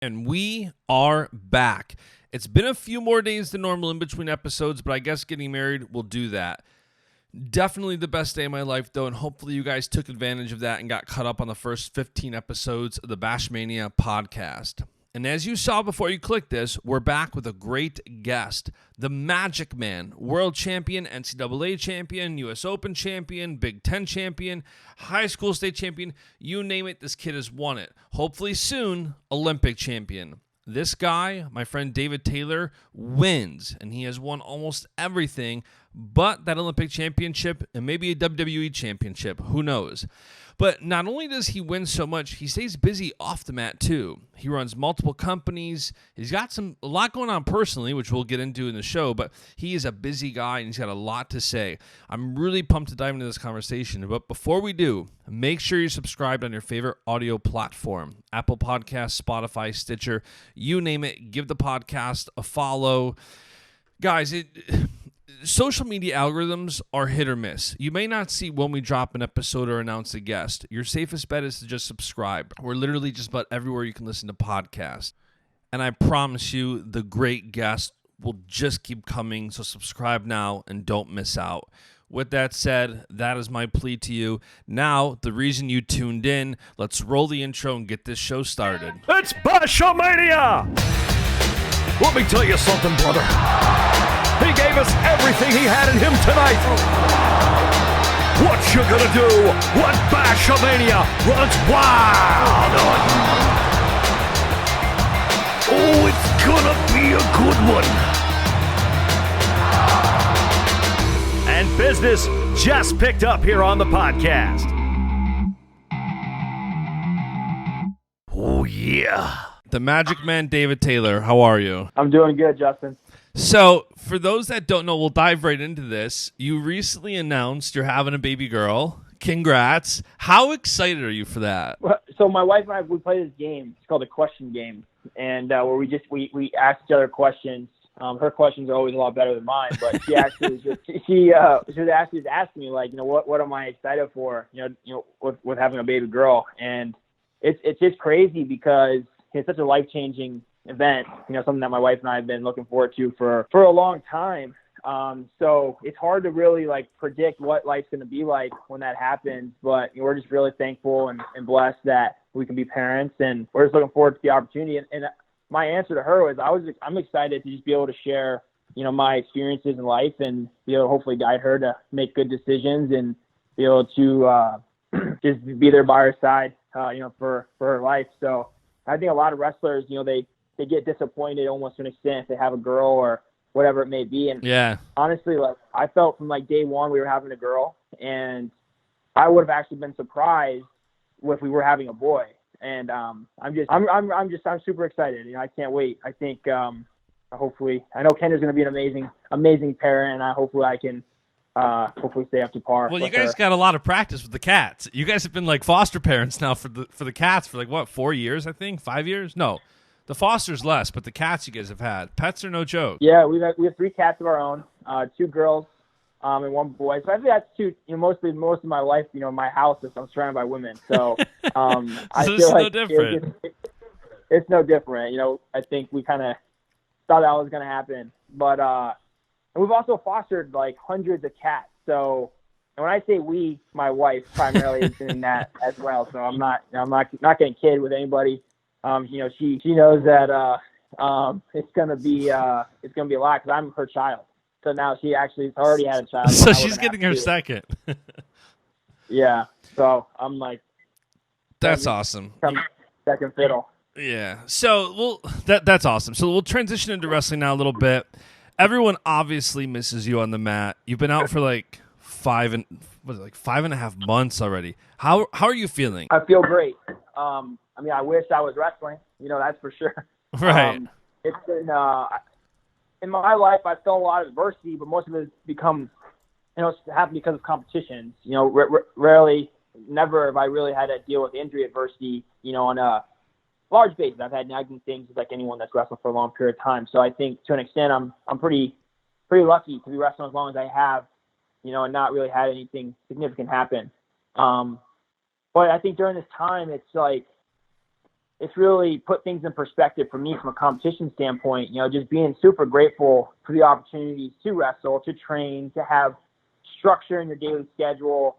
And we are back. It's been a few more days than normal in between episodes, but I guess getting married will do that. Definitely the best day of my life, though, and hopefully you guys took advantage of that and got caught up on the first 15 episodes of the Baschamania podcast. And as you saw before you clicked this, we're back with a great guest, the Magic Man, world champion, NCAA champion, US Open champion, Big Ten champion, high school state champion, you name it, this kid has won it. Hopefully soon, Olympic champion. This guy, my friend David Taylor, wins, and he has won almost everything but that Olympic championship and maybe a WWE championship. Who knows? But not only does he win so much, he stays busy off the mat too. He runs multiple companies. He's got a lot going on personally, which we'll get into in the show, but he is a busy guy and he's got a lot to say. I'm really pumped to dive into this conversation, but before we do, make sure you're subscribed on your favorite audio platform. Apple Podcasts, Spotify, Stitcher, you name it. Give the podcast a follow. Guys, social media algorithms are hit or miss. You may not see when we drop an episode or announce a guest. Your safest bet is to just subscribe. We're literally just about everywhere you can listen to podcasts. And I promise you, the great guests will just keep coming. So subscribe now and don't miss out. With that said, that is my plea to you. Now, the reason you tuned in, let's roll the intro and get this show started. It's Baschamania! Let me tell you something, brother. He gave us everything he had in him tonight. What you gonna do when Baschamania runs wild on you? Oh, it's gonna be a good one. And business just picked up here on the podcast. Oh, yeah. The Magic Man, David Taylor. How are you? I'm doing good, Justin. So, for those that don't know, we'll dive right into this. You recently announced you're having a baby girl. Congrats. How excited are you for that? So my wife and I, we play this game. It's called a question game, and where we ask each other questions. Her questions are always a lot better than mine, but she actually was asking me, like, what am I excited for? With having a baby girl, and it's just crazy because it's such a life-changing event, something that my wife and I have been looking forward to for a long time. So it's hard to really predict what life's going to be like when that happens, but we're just really thankful and blessed that we can be parents, and we're just looking forward to the opportunity. And my answer to her was I'm excited to just be able to share, my experiences in life and be able to hopefully guide her to make good decisions and be able to just be there by her side, for her life. So I think a lot of wrestlers, they get disappointed almost to an extent if they have a girl or whatever it may be. And yeah, honestly, I felt from day one we were having a girl, and I would have actually been surprised if we were having a boy. And I'm super excited. I can't wait. I think hopefully, I know Kendra's going to be an amazing parent, and hopefully I can hopefully stay up to par. Well, you guys got a lot of practice with the cats. You guys have been foster parents now for the cats for 4 years, I think, 5 years. No, the fosters less, but the cats you guys have had. Pets are no joke. Yeah, we have 3 cats of our own, 2 girls and 1 boy. So I think that's two. Most of my life, my house is I'm surrounded by women. So I so feel it's like no different. It's no different. I think we kind of thought that was going to happen, but and we've also fostered hundreds of cats. So, and when I say we, my wife primarily is doing that as well. So I'm not getting kid with anybody. She knows that it's gonna be a lot because I'm her child. So now she actually has already had a child. So she's getting her second. Yeah. So I'm that's awesome. Second fiddle. Yeah. So that's awesome. So we'll transition into wrestling now a little bit. Everyone obviously misses you on the mat. You've been out for 5.5 months already. How are you feeling? I feel great. I wish I was wrestling. That's for sure. Right. It's been in my life. I've felt a lot of adversity, but most of it has happened because of competitions. Rarely, never have I really had to deal with injury adversity. On a large basis. I've had nagging things like anyone that's wrestled for a long period of time. So I think to an extent, I'm pretty lucky to be wrestling as long as I have, and not really had anything significant happen. But I think during this time, it's it's really put things in perspective for me from a competition standpoint, just being super grateful for the opportunities to wrestle, to train, to have structure in your daily schedule.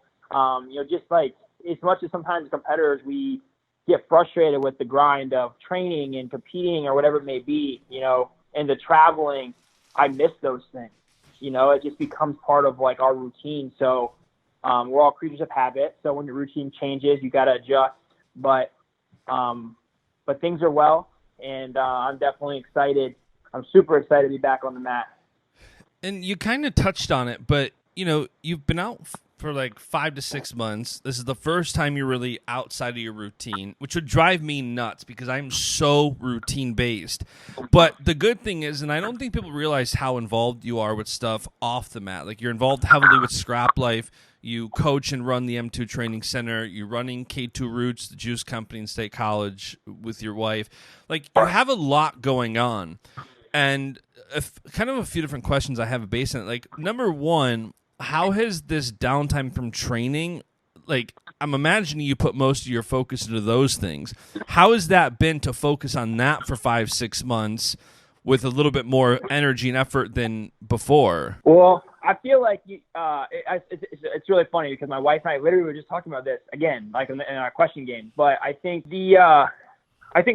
Just like as much as sometimes competitors, we get frustrated with the grind of training and competing or whatever it may be, and the traveling. I miss those things. It just becomes part of like our routine. So we're all creatures of habit. So when your routine changes, you got to adjust. But things are well, and I'm definitely excited. I'm super excited to be back on the mat. And you kind of touched on it, but you've been out for like 5 to 6 months. This is the first time you're really outside of your routine, which would drive me nuts because I'm so routine based. But the good thing is, and I don't think people realize how involved you are with stuff off the mat. Like, you're involved heavily with Scrap Life. You coach and run the M2 Training Center. You're running K2 Roots, the juice company in State College with your wife. Like, you have a lot going on. And kind of a few different questions I have based on it. Like, number one, how has this downtime from training, like, I'm imagining you put most of your focus into those things. How has that been to focus on that for 5-6 months with a little bit more energy and effort than before? Well, I feel like it's really funny because my wife and I literally were just talking about this again, like in our question game. But I think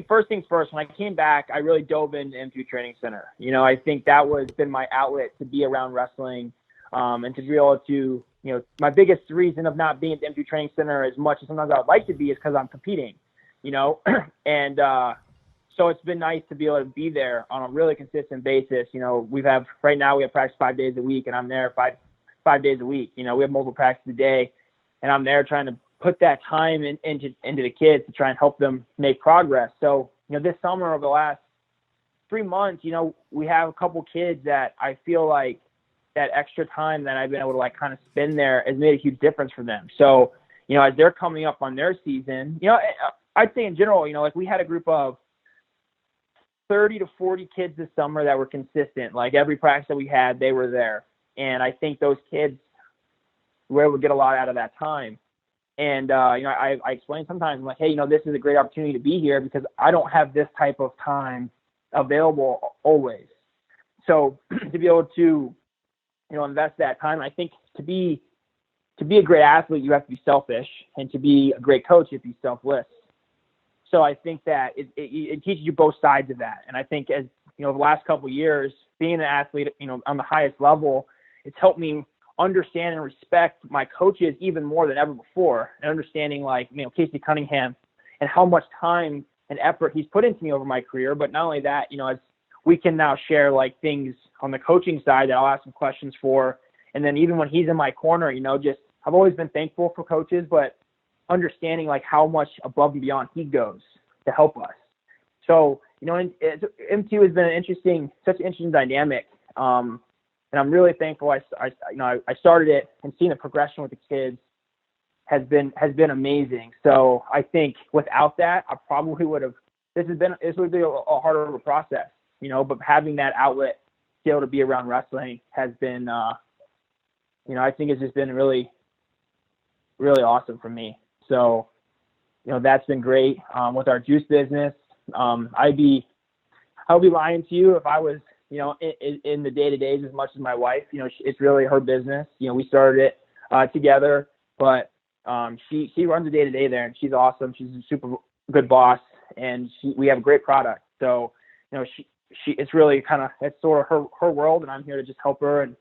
first things first, when I came back, I really dove into M2 Training Center. I think that was been my outlet to be around wrestling, and to be able to, my biggest reason of not being at the M2 Training Center as much as sometimes I would like to be is because I'm competing, and so it's been nice to be able to be there on a really consistent basis. Right now we have practice 5 days a week, and I'm there five days a week. We have multiple practices a day, and I'm there trying to put that time into the kids to try and help them make progress. So, this summer, over the last 3 months, we have a couple kids that I feel like that extra time that I've been able to like kind of spend there has made a huge difference for them. So, as they're coming up on their season, I'd say in general, like we had a group of 30 to 40 kids this summer that were consistent. Like every practice that we had, they were there. And I think those kids were able to get a lot out of that time. And, I explain sometimes, I'm like, hey, this is a great opportunity to be here because I don't have this type of time available always. So to be able to, invest that time, I think to be a great athlete, you have to be selfish, and to be a great coach, you have to be selfless. So I think that it teaches you both sides of that. And I think as, the last couple of years, being an athlete, on the highest level, it's helped me understand and respect my coaches even more than ever before, and understanding like, Casey Cunningham and how much time and effort he's put into me over my career. But not only that, as we can now share like things on the coaching side that I'll ask him questions for. And then even when he's in my corner, I've always been thankful for coaches, but understanding like how much above and beyond he goes to help us. So, M2 has been such an interesting dynamic. And I'm really thankful. I started it, and seeing the progression with the kids has been amazing. So I think without that, I probably would have, this would be a harder of a process, but having that outlet to be able to be around wrestling has been, I think it's just been really, really awesome for me. So, that's been great. With our juice business, I'll be lying to you if I was, in the day-to-days as much as my wife. It's really her business. We started it together, but she runs the day-to-day there, and she's awesome. She's a super good boss, and we have a great product. So, it's really it's sort of her world, and I'm here to just help her and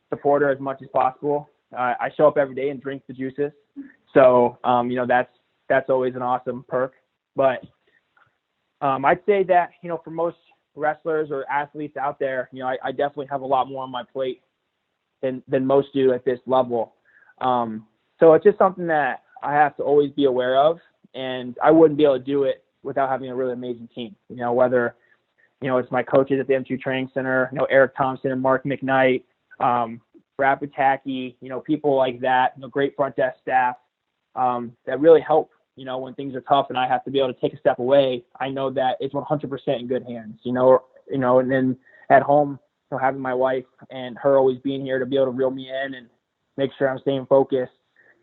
support her as much as possible. I show up every day and drink the juices. So, that's always an awesome perk. But I'd say that, for most wrestlers or athletes out there, I definitely have a lot more on my plate than most do at this level. So it's just something that I have to always be aware of, and I wouldn't be able to do it without having a really amazing team. Whether, it's my coaches at the M2 Training Center, Eric Thompson and Mark McKnight, Brad Pataki, people like that, great front desk staff that really help, when things are tough and I have to be able to take a step away. I know that it's 100% in good hands, and then at home, having my wife and her always being here to be able to reel me in and make sure I'm staying focused.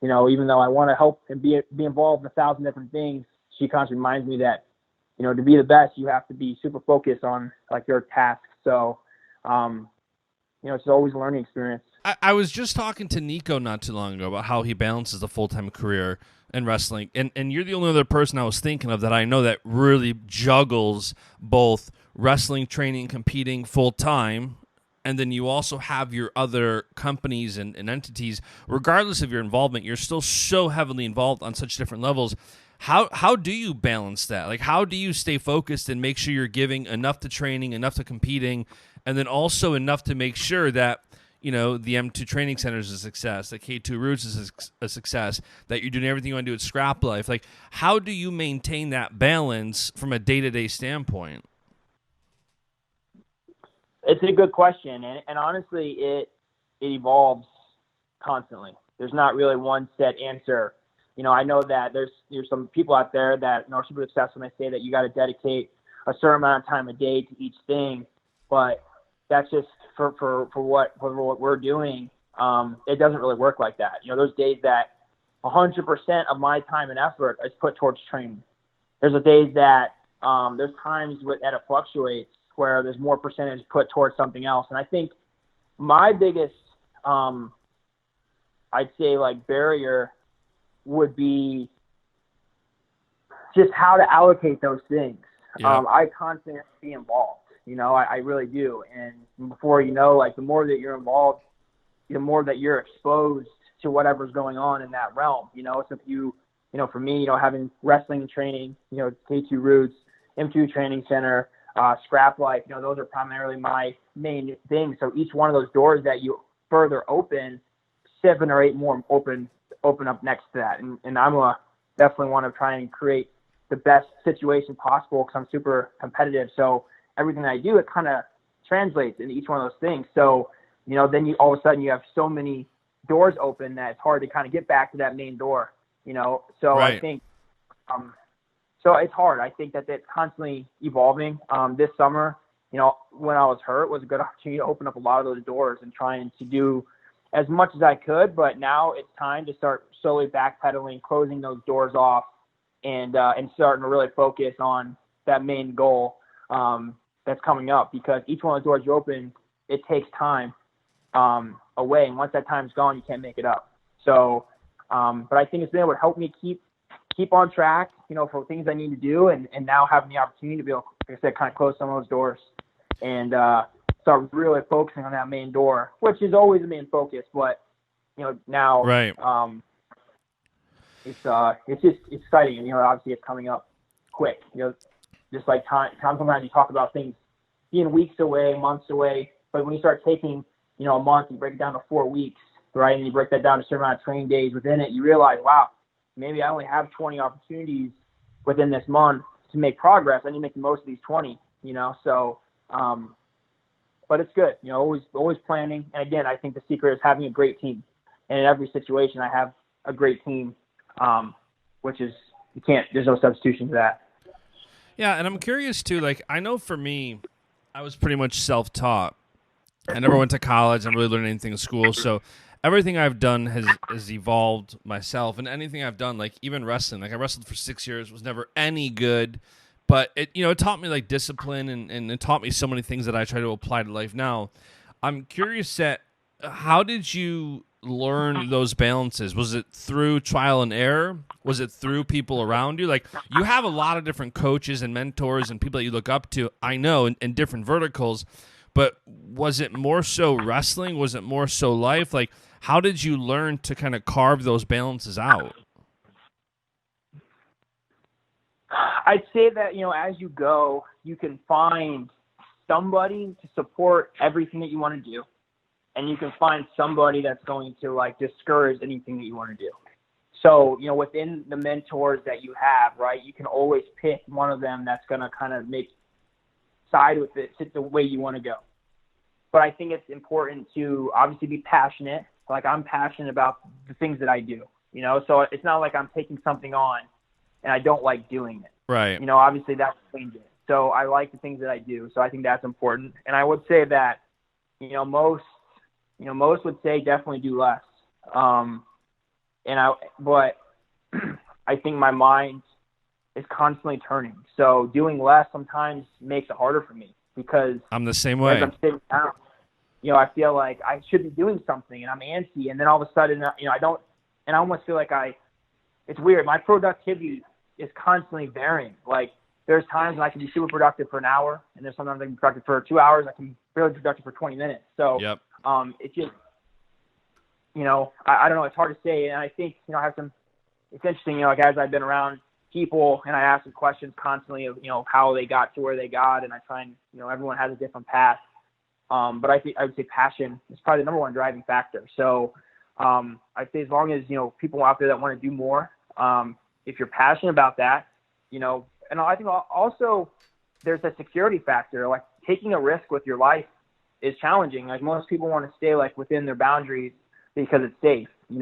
Even though I want to help and be involved in 1,000 different things, she constantly reminds me that to be the best, you have to be super focused on like your task. So, it's always a learning experience. I was just talking to Nico not too long ago about how he balances a full-time career in wrestling, and you're the only other person I was thinking of that I know that really juggles both wrestling, training, competing full-time, and then you also have your other companies and entities. Regardless of your involvement, you're still so heavily involved on such different levels. How do you balance that? Like, how do you stay focused and make sure you're giving enough to training, enough to competing, and then also enough to make sure that the M2 Training Center is a success, that K2 Roots is a success, that you're doing everything you want to do at Scrap Life? Like, how do you maintain that balance from a day-to-day standpoint? It's a good question, and honestly, it evolves constantly. There's not really one set answer. I know that there's some people out there that are super successful, and they say that you got to dedicate a certain amount of time a day to each thing, but that's just for what we're doing. It doesn't really work like that. There's days that 100% of my time and effort is put towards training. There's days that there's times that it fluctuates where there's more percentage put towards something else. And I think my biggest, I'd say like barrier would be just how to allocate those things. Yeah. I constantly have to be involved. I really do. And before the more that you're involved, the more that you're exposed to whatever's going on in that realm. So if for me, having wrestling training, K2 Roots, M2 Training Center, Scrap Life, those are primarily my main things. So each one of those doors that you further open, 7 or 8 more open up next to that. And I'm definitely want to try and create the best situation possible because I'm super competitive. So everything I do, it kind of translates into each one of those things. So, then all of a sudden you have so many doors open that it's hard to kind of get back to that main door, So Right. I think, so it's hard. I think that it's constantly evolving. This summer, when I was hurt, was a good opportunity to open up a lot of those doors and trying to do as much as I could. But now it's time to start slowly backpedaling, closing those doors off, and starting to really focus on that main goal that's coming up. Because each one of those doors you open, it takes time away, and once that time's gone, you can't make it up. So, but I think it's been able to help me keep on track, for things I need to do, and now having the opportunity to be able, like I said, kind of close some of those doors and start really focusing on that main door, which is always the main focus. But now, Right. It's just exciting, and obviously it's coming up quick. Just like time. Sometimes you talk about things being weeks away, months away, but when you start taking a month, you break it down to 4 weeks, right? And you break that down to a certain amount of training days within it. You realize, wow, maybe I only have 20 opportunities within this month to make progress. I need to make the most of these 20, So, but it's good, always planning. And again, I think the secret is having a great team. And in every situation, I have a great team, which is there's no substitution to that. Yeah, and I'm curious too. Like, I know for me, I was pretty much self-taught. I never went to college. I didn't really learn anything in school. So everything I've done has evolved myself. And anything I've done, like even wrestling, like I wrestled for 6 years, was never any good. But it taught me like discipline and it taught me so many things that I try to apply to life now. I'm curious how did you learn those balances? Was it through trial and error? Was it through people around you? Like, you have a lot of different coaches and mentors and people that you look up to, I know, in different verticals. But was it more so wrestling? Was it more so life? Like, how did you learn to kind of carve those balances out? I'd say that, as you go, you can find somebody to support everything that you want to do. And you can find somebody that's going to like discourage anything that you want to do. So, within the mentors that you have, right, you can always pick one of them that's going to kind of side with it, the way you want to go. But I think it's important to obviously be passionate. Like, I'm passionate about the things that I do, so it's not like I'm taking something on and I don't like doing it. Right. Obviously that changes. So I like the things that I do. So I think that's important. And I would say that, most would say definitely do less. But I think my mind is constantly turning. So doing less sometimes makes it harder for me because I'm the same way. as I'm sitting down, I feel like I should be doing something and I'm antsy. And then all of a sudden, I don't, and I almost feel like it's weird. My productivity is constantly varying. Like there's times when I can be super productive for an hour and there's sometimes I can be productive for 2 hours. I can be really productive for 20 minutes. So yep. It's just, I don't know. It's hard to say. And I think, it's interesting, like as I've been around people and I ask them questions constantly of, how they got to where they got. And I try and, everyone has a different path. But I would say passion is probably the number one driving factor. So I'd say as long as, people out there that want to do more, if you're passionate about that, and I think also there's a security factor, like taking a risk with your life is challenging. Like most people want to stay like within their boundaries because it's safe, and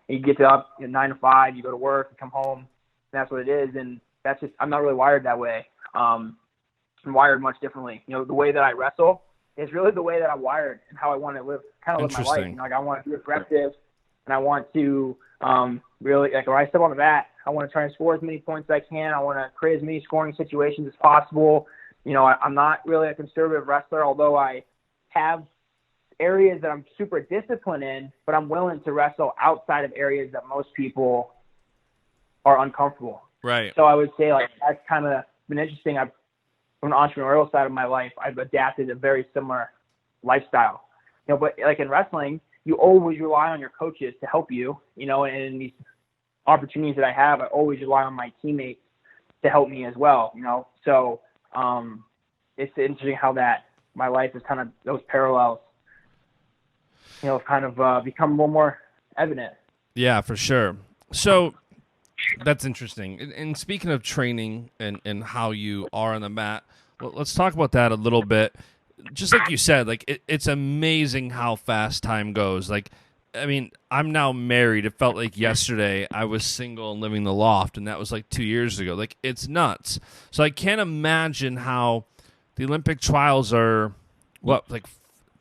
you get up at 9 to 5, you go to work, you come home, and that's what it is. And that's just, I'm not really wired that way. I'm wired much differently. The way that I wrestle is really the way that I'm wired and how I want to live my life. Like I want to be aggressive and I want to really, like when I step on the mat, I want to try and score as many points as I can. I want to create as many scoring situations as possible. I'm not really a conservative wrestler, although I have areas that I'm super disciplined in, but I'm willing to wrestle outside of areas that most people are uncomfortable. Right. So I would say like that's kind of been interesting. From an entrepreneurial side of my life, I've adapted a very similar lifestyle. But like in wrestling, you always rely on your coaches to help you, and in these opportunities that I have, I always rely on my teammates to help me as well, So it's interesting how that my life is kind of those parallels, kind of become a little more evident. Yeah, for sure. So that's interesting. And speaking of training and how you are on the mat, let's talk about that a little bit. Just like you said, like it's amazing how fast time goes. Like, I mean, I'm now married. It felt like yesterday I was single and living in the loft, and that was like 2 years ago. Like, it's nuts. So I can't imagine how the Olympic trials are, like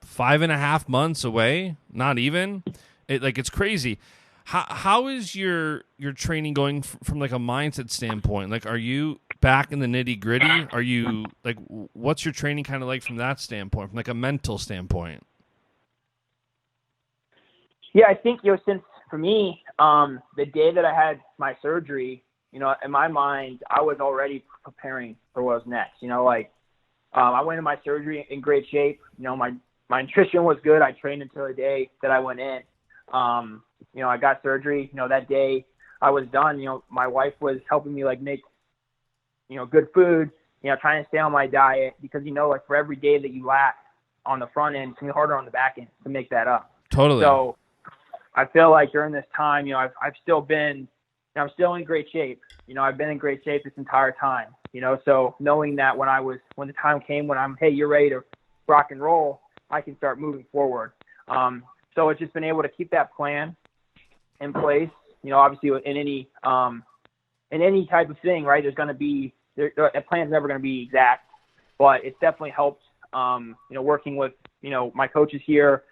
5.5 months away? Not even? It's crazy. How is your training going from like a mindset standpoint? Like, are you back in the nitty gritty? Are you like, what's your training kind of like from that standpoint, from like a mental standpoint? Yeah, I think, since for me, the day that I had my surgery, in my mind, I was already preparing for what was next. I went into my surgery in great shape. My nutrition was good. I trained until the day that I went in. I got surgery, that day I was done, my wife was helping me like make, good food, trying to stay on my diet because, like for every day that you lack on the front end, it's going to be harder on the back end to make that up. Totally. So I feel like during this time, I've still been, I'm still in great shape. I've been in great shape this entire time, so knowing that when the time came when I'm, hey, you're ready to rock and roll, I can start moving forward. So it's just been able to keep that plan in place. Obviously in any type of thing, right? There's going to be a plan's never going to be exact, but it's definitely helped. Working with my coaches here,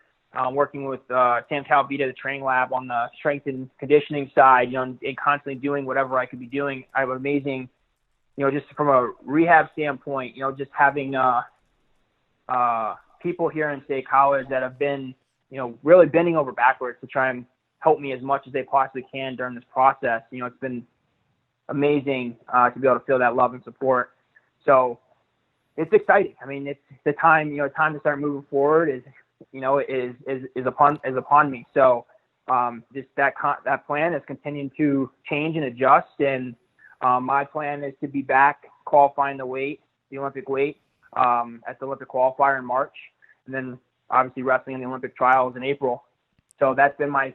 working with Sam Calvita, the training lab on the strength and conditioning side, and constantly doing whatever I could be doing. I have amazing, just from a rehab standpoint, just having people here in State College that have been, really bending over backwards to try and help me as much as they possibly can during this process. It's been amazing to be able to feel that love and support. So it's exciting. I mean, it's the time, time to start moving forward is upon me. So just that plan is continuing to change and adjust. And my plan is to be back qualifying the Olympic weight at the Olympic qualifier in March, and then obviously wrestling in the Olympic trials in April. So that's been my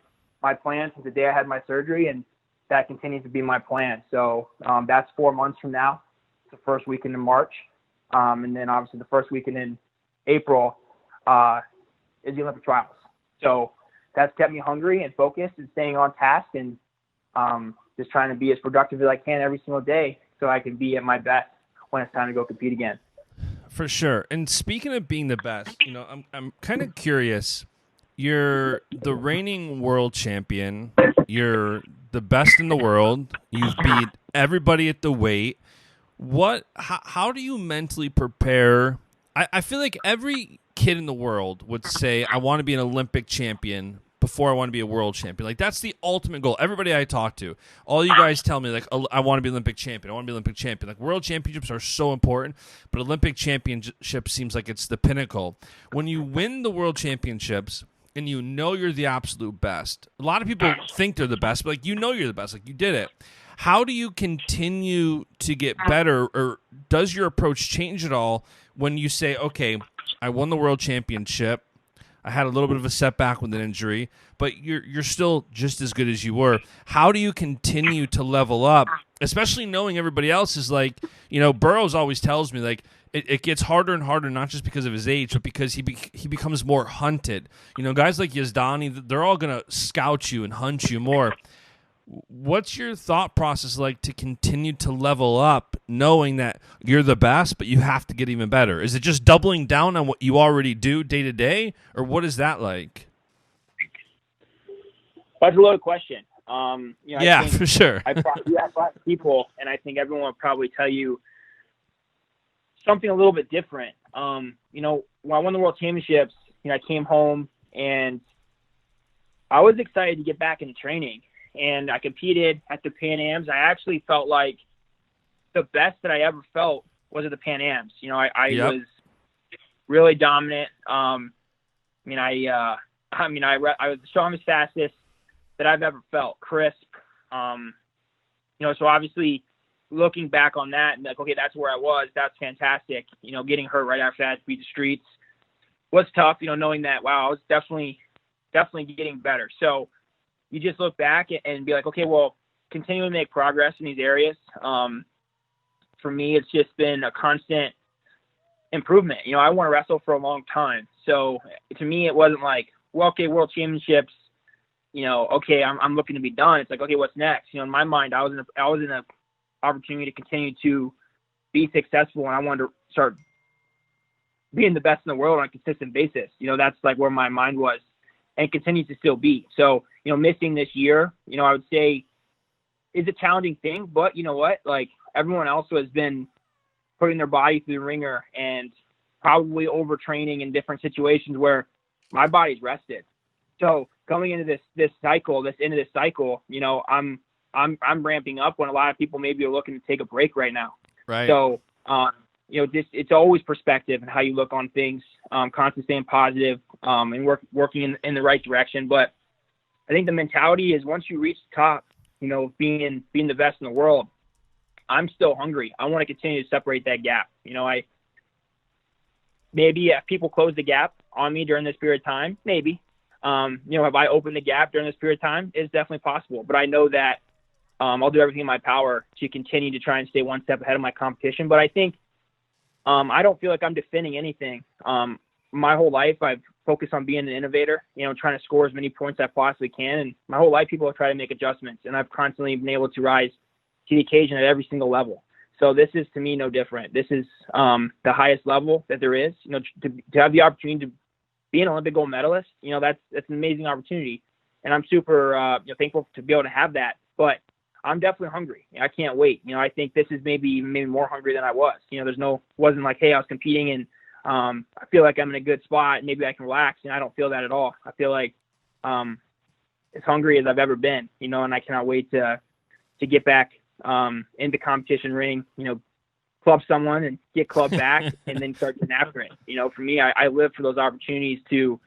plan since the day I had my surgery, and that continues to be my plan. So that's 4 months from now, the first weekend in March. And then obviously the first weekend in April is the Olympic trials. So that's kept me hungry and focused and staying on task and just trying to be as productive as I can every single day so I can be at my best when it's time to go compete again. For sure. And speaking of being the best, I'm kind of curious. You're the reigning world champion. You're the best in the world. You've beat everybody at the weight. How do you mentally prepare? I feel like every kid in the world would say, I want to be an Olympic champion before I want to be a world champion. Like, that's the ultimate goal. Everybody I talk to, all you guys tell me, like, I want to be Olympic champion. I want to be Olympic champion. Like, world championships are so important, but Olympic championship seems like it's the pinnacle. When you win the world championships and you know you're the absolute best, a lot of people think they're the best, but, like, you know you're the best. Like, you did it. How do you continue to get better, or does your approach change at all when you say, okay, I won the world championship, I had a little bit of a setback with an injury, but you're still just as good as you were. How do you continue to level up, especially knowing everybody else is like, Burroughs always tells me, like, it gets harder and harder, not just because of his age, but because he becomes more hunted. Guys like Yazdani, they're all going to scout you and hunt you more. What's your thought process like to continue to level up, knowing that you're the best, but you have to get even better? Is it just doubling down on what you already do day to day, or what is that like? That's a loaded question. Yeah, for sure. I probably ask a lot of people, and I think everyone will probably tell you something a little bit different. When I won the World Championships, I came home and I was excited to get back into training. And I competed at the Pan Ams. I actually felt like the best that I ever felt was at the Pan Ams. I was really dominant. I was the strongest, fastest that I've ever felt, crisp. So obviously looking back on that and like, okay, that's where I was. That's fantastic. Getting hurt right after that to beat the streets was tough. Knowing that, wow, I was definitely getting better. So you just look back and be like, okay, well, continue to make progress in these areas. For me, it's just been a constant improvement. I want to wrestle for a long time. So to me, it wasn't like, well, okay, world championships, okay, I'm looking to be done. It's like, okay, what's next? In my mind, I was in a opportunity to continue to be successful, and I wanted to start being the best in the world on a consistent basis. That's like where my mind was and continues to still be. So, missing this year, I would say is a challenging thing, but you know what? Like, everyone else has been putting their body through the ringer and probably overtraining in different situations where my body's rested. So coming into this cycle, I'm ramping up when a lot of people maybe are looking to take a break right now. Right. So, it's always perspective and how you look on things, constantly staying positive, and working in the right direction. But I think the mentality is once you reach the top, being the best in the world, I'm still hungry. I want to continue to separate that gap. If people close the gap on me during this period of time, maybe, if I open the gap during this period of time, it's definitely possible. But I know that I'll do everything in my power to continue to try and stay one step ahead of my competition. But I think I don't feel like I'm defending anything. My whole life, I've focused on being an innovator, trying to score as many points as I possibly can. And my whole life, people have tried to make adjustments, and I've constantly been able to rise to the occasion at every single level. So this is, to me, no different. This is the highest level that there is. To have the opportunity to be an Olympic gold medalist, that's an amazing opportunity. And I'm super thankful to be able to have that. But I'm definitely hungry. I can't wait. I think this is maybe more hungry than I was. Wasn't like, hey, I was competing and I feel like I'm in a good spot. Maybe I can relax. I don't feel that at all. I feel like as hungry as I've ever been, and I cannot wait to get back in the competition ring, club someone and get clubbed back and then start getting after it. For me, I live for those opportunities to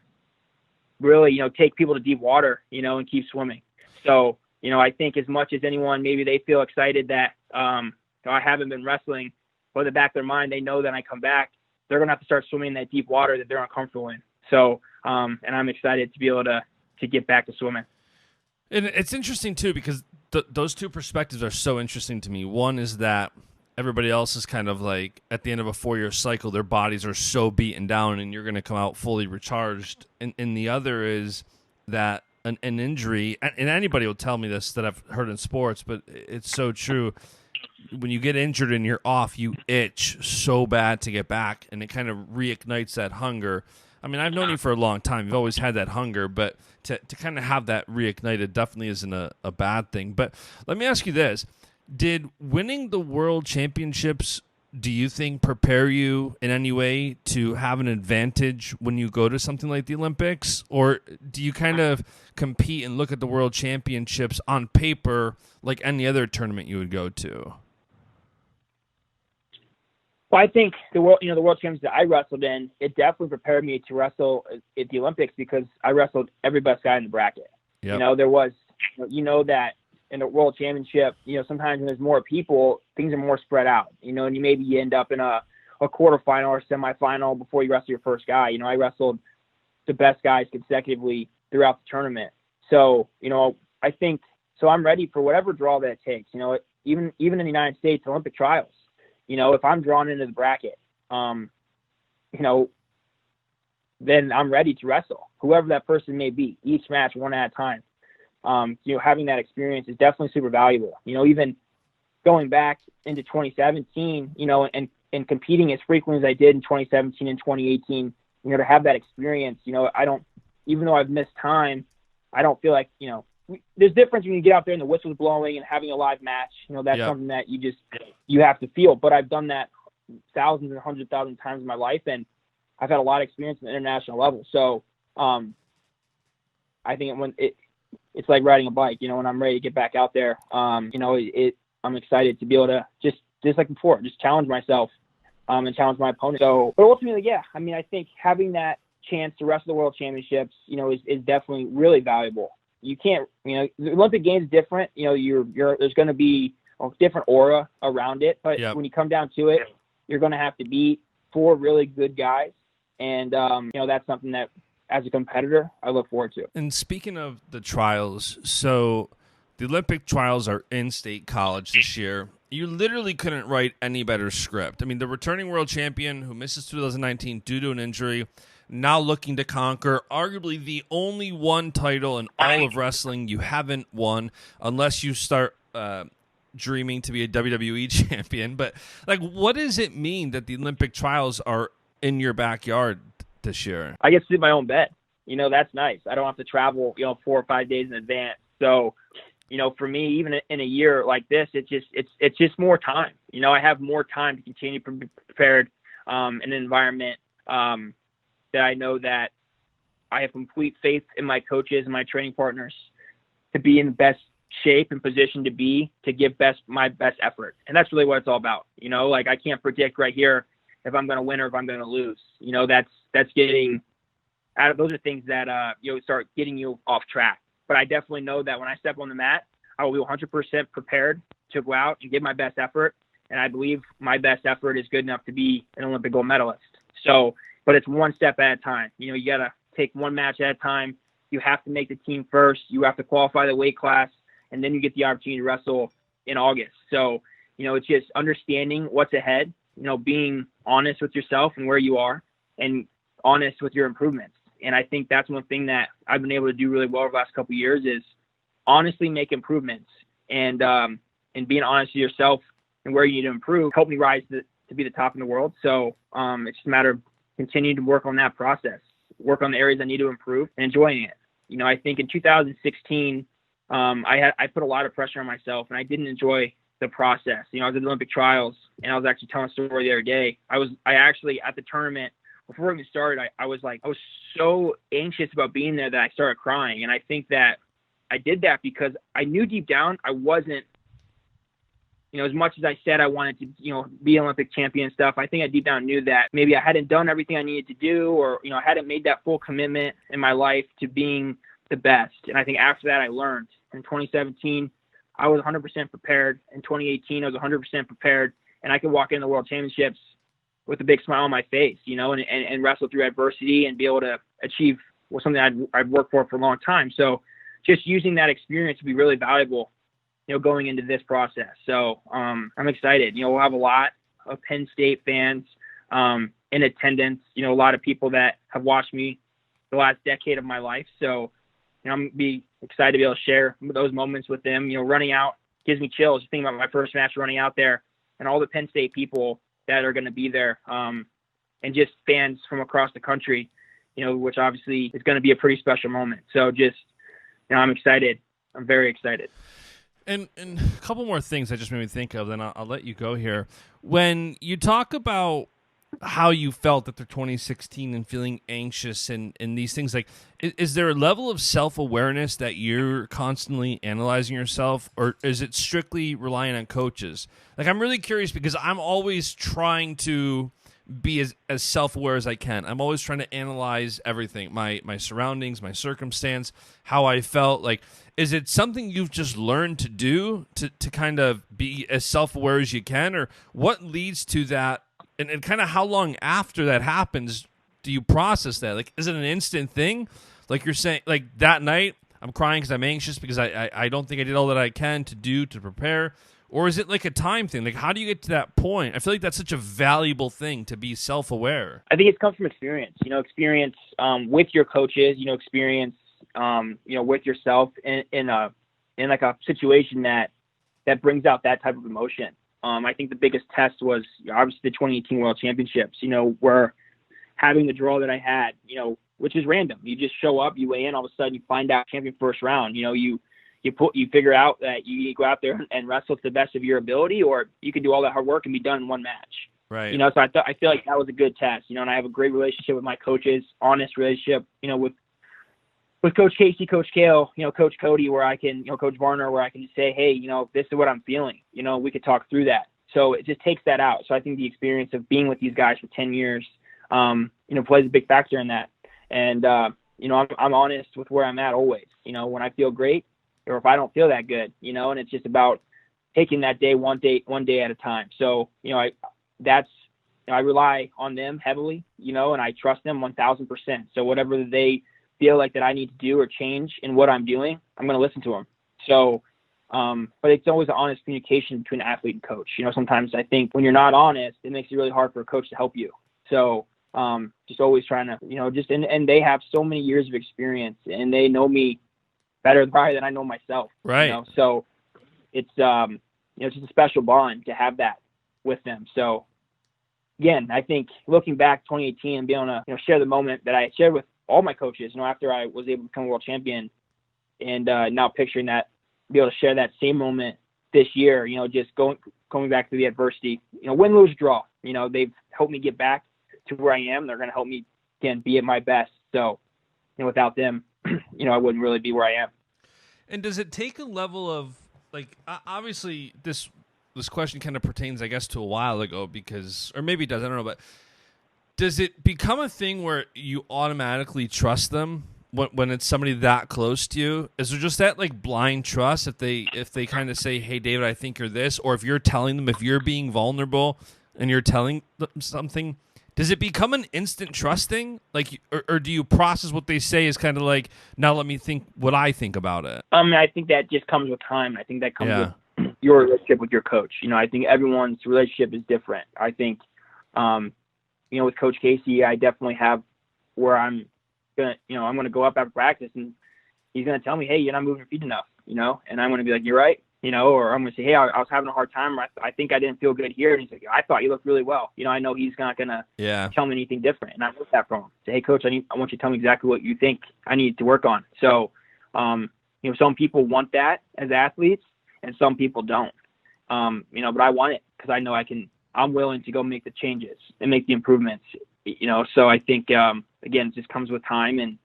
really, take people to deep water, and keep swimming. So, I think as much as anyone, maybe they feel excited that I haven't been wrestling, but in the back of their mind, they know that when I come back, they're going to have to start swimming in that deep water that they're uncomfortable in. So, and I'm excited to be able to get back to swimming. And it's interesting, too, because those two perspectives are so interesting to me. One is that everybody else is kind of like at the end of a 4-year cycle, their bodies are so beaten down and you're going to come out fully recharged. And the other is that an injury, and anybody will tell me this that I've heard in sports, but it's so true. When you get injured and you're off, you itch so bad to get back, and it kind of reignites that hunger. I mean, I've known you for a long time. You've always had that hunger, but to kind of have that reignited definitely isn't a bad thing. But let me ask you this. Did winning the world championships, do you think, prepare you in any way to have an advantage when you go to something like the Olympics? Or do you kind of compete and look at the world championships on paper like any other tournament you would go to? Well, I think the world championships that I wrestled in, it definitely prepared me to wrestle at the Olympics because I wrestled every best guy in the bracket. Yep. There was, that in the world championship, sometimes when there's more people, things are more spread out, and you end up in a quarterfinal or semifinal before you wrestle your first guy. I wrestled the best guys consecutively throughout the tournament. So, I think, so I'm ready for whatever draw that it takes, even in the United States Olympic trials. If I'm drawn into the bracket, then I'm ready to wrestle whoever that person may be, each match one at a time. Having that experience is definitely super valuable. Even going back into 2017, and competing as frequently as I did in 2017 and 2018, to have that experience, even though I've missed time, I don't feel like, there's difference when you get out there and the whistle's blowing and having a live match. That's something that you have to feel. But I've done that thousands and 100,000 times in my life, and I've had a lot of experience at the international level. So I think it's like riding a bike. When I'm ready to get back out there, I'm excited to be able to just like before, just challenge myself and challenge my opponent. So, but ultimately, I think having that chance to wrestle the world championships, is definitely really valuable. You can't, the Olympic Games is different. There's going to be a different aura around it. But when you come down to it, you're going to have to beat 4 really good guys. And, that's something that, as a competitor, I look forward to. And speaking of the trials, so the Olympic trials are in State College this year. You literally couldn't write any better script. I mean, the returning world champion who misses 2019 due to an injury, now looking to conquer arguably the only one title in all of wrestling you haven't won, unless you start dreaming to be a WWE champion. But what does it mean that the Olympic trials are in your backyard this year? I get to sleep in my own bed. That's nice. I don't have to travel, 4 or 5 days in advance. So, for me, even in a year like this, it's just more time. I have more time to continue to be prepared in an environment that I know that I have complete faith in my coaches and my training partners to be in the best shape and position to give my best effort. And that's really what it's all about. I can't predict right here if I'm going to win or if I'm going to lose. That's getting out of, those are things that, start getting you off track. But I definitely know that when I step on the mat, I will be 100% prepared to go out and give my best effort. And I believe my best effort is good enough to be an Olympic gold medalist. So, but it's one step at a time. You got to take one match at a time. You have to make the team first. You have to qualify the weight class, and then you get the opportunity to wrestle in August. So, it's just understanding what's ahead, being honest with yourself and where you are and honest with your improvements. And I think that's one thing that I've been able to do really well over the last couple of years is honestly make improvements and being honest with yourself and where you need to improve, help me rise to be the top in the world. So it's just a matter of continuing to work on that process, work on the areas I need to improve and enjoying it. I think in 2016, I put a lot of pressure on myself and I didn't enjoy the process. I was at the Olympic trials and I was actually telling a story the other day. I actually at the tournament, before we even started, I was so anxious about being there that I started crying. And I think that I did that because I knew deep down I wasn't, as much as I said I wanted to, be an Olympic champion and stuff, I think I deep down knew that maybe I hadn't done everything I needed to do or, I hadn't made that full commitment in my life to being the best. And I think after that I learned. In 2017, I was 100% prepared. In 2018, I was 100% prepared. And I could walk into the World Championships with a big smile on my face, and wrestle through adversity and be able to achieve something I've worked for a long time. So just using that experience to be really valuable, going into this process. So I'm excited. We'll have a lot of Penn State fans in attendance, a lot of people that have watched me the last decade of my life. So I'm going to be excited to be able to share those moments with them. Running out gives me chills. Just thinking about my first match running out there and all the Penn State people that are going to be there and just fans from across the country, which obviously is going to be a pretty special moment. So just, I'm excited. I'm very excited. And a couple more things that just made me think of, then I'll let you go here. When you talk about how you felt after 2016 and feeling anxious and these things, like, is there a level of self-awareness that you're constantly analyzing yourself, or is it strictly relying on coaches? Like, I'm really curious because I'm always trying to be as self-aware as I can. I'm always trying to analyze everything, my surroundings, my circumstance, how I felt. Like, is it something you've just learned to do to kind of be as self-aware as you can, or what leads to that? And kind of how long after that happens do you process that? Like, is it an instant thing? Like you're saying, like that night, I'm crying because I'm anxious because I don't think I did all that I can to prepare. Or is it like a time thing? Like, how do you get to that point? I feel like that's such a valuable thing to be self-aware. I think it comes from experience, experience with your coaches, experience, with yourself in like a situation that brings out that type of emotion. I think the biggest test was obviously the 2018 World Championships, where having the draw that I had, which is random. You just show up, you weigh in, all of a sudden you find out champion first round. You figure out that you need to go out there and wrestle to the best of your ability, or you can do all that hard work and be done in one match. Right. So I feel like that was a good test, and I have a great relationship with my coaches, honest relationship, with Coach Casey, Coach Kale, Coach Cody, where I can, Coach Varner, where I can just say, hey, this is what I'm feeling. We could talk through that. So it just takes that out. So I think the experience of being with these guys for 10 years, plays a big factor in that. And, I'm honest with where I'm at always, when I feel great or if I don't feel that good, and it's just about taking that day, one day at a time. So, I rely on them heavily, and I trust them 1,000%. So whatever they feel like that I need to do or change in what I'm doing, I'm going to listen to them. So, but it's always an honest communication between athlete and coach. Sometimes I think when you're not honest, it makes it really hard for a coach to help you. So, just always trying to, and they have so many years of experience and they know me better probably than I know myself. Right. So it's, it's just a special bond to have that with them. So again, I think looking back 2018 and being able to, share the moment that I shared with all my coaches, after I was able to become a world champion, and now picturing that, be able to share that same moment this year, just going back to the adversity, win, lose, draw, they've helped me get back to where I am. They're going to help me, again, be at my best. So, without them, I wouldn't really be where I am. And does it take a level of, like, obviously this question kind of pertains, I guess, to a while ago or maybe it does, I don't know, but does it become a thing where you automatically trust them when it's somebody that close to you? Is there just that like blind trust if they kind of say, hey, David, I think you're this, or if you're telling them, if you're being vulnerable and you're telling them something, does it become an instant trust thing? Like, or do you process what they say as kind of like, now let me think what I think about it? I think that just comes with time. I think that comes with your relationship with your coach. I think everyone's relationship is different. I think, with Coach Casey, I definitely have where I'm going to go up after practice and he's going to tell me, hey, you're not moving your feet enough, and I'm going to be like, you're right, or I'm going to say, hey, I was having a hard time. I think I didn't feel good here. And he's like, I thought you looked really well. I know he's not going to tell me anything different. And I want that from him. Say, hey, Coach, I want you to tell me exactly what you think I need to work on. So, some people want that as athletes and some people don't, but I want it because I know I'm willing to go make the changes and make the improvements, so I think, again, it just comes with time and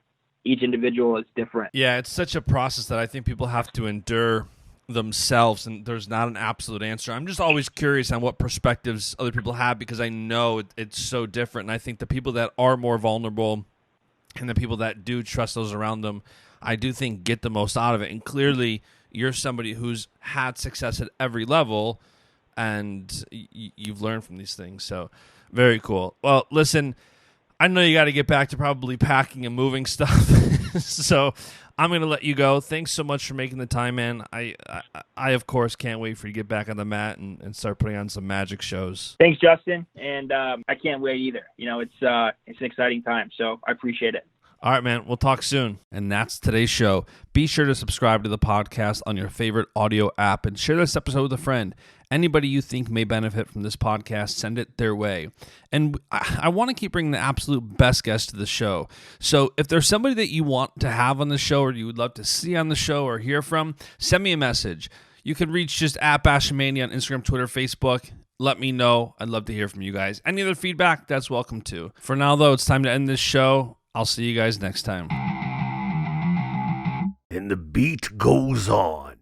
each individual is different. Yeah, it's such a process that I think people have to endure themselves, and there's not an absolute answer. I'm just always curious on what perspectives other people have because I know it's so different, and I think the people that are more vulnerable and the people that do trust those around them, I do think get the most out of it. And clearly, you're somebody who's had success at every level, and you've learned from these things. So very cool. Well, listen, I know you got to get back to probably packing and moving stuff. So I'm going to let you go. Thanks so much for making the time, man. I of course, can't wait for you to get back on the mat and start putting on some magic shows. Thanks, Justin. And I can't wait either. It's an exciting time. So I appreciate it. All right, man. We'll talk soon. And that's today's show. Be sure to subscribe to the podcast on your favorite audio app and share this episode with a friend. Anybody you think may benefit from this podcast, send it their way. And I want to keep bringing the absolute best guests to the show. So if there's somebody that you want to have on the show or you would love to see on the show or hear from, send me a message. You can reach just at Baschamania on Instagram, Twitter, Facebook. Let me know. I'd love to hear from you guys. Any other feedback, that's welcome too. For now, though, it's time to end this show. I'll see you guys next time. And the beat goes on.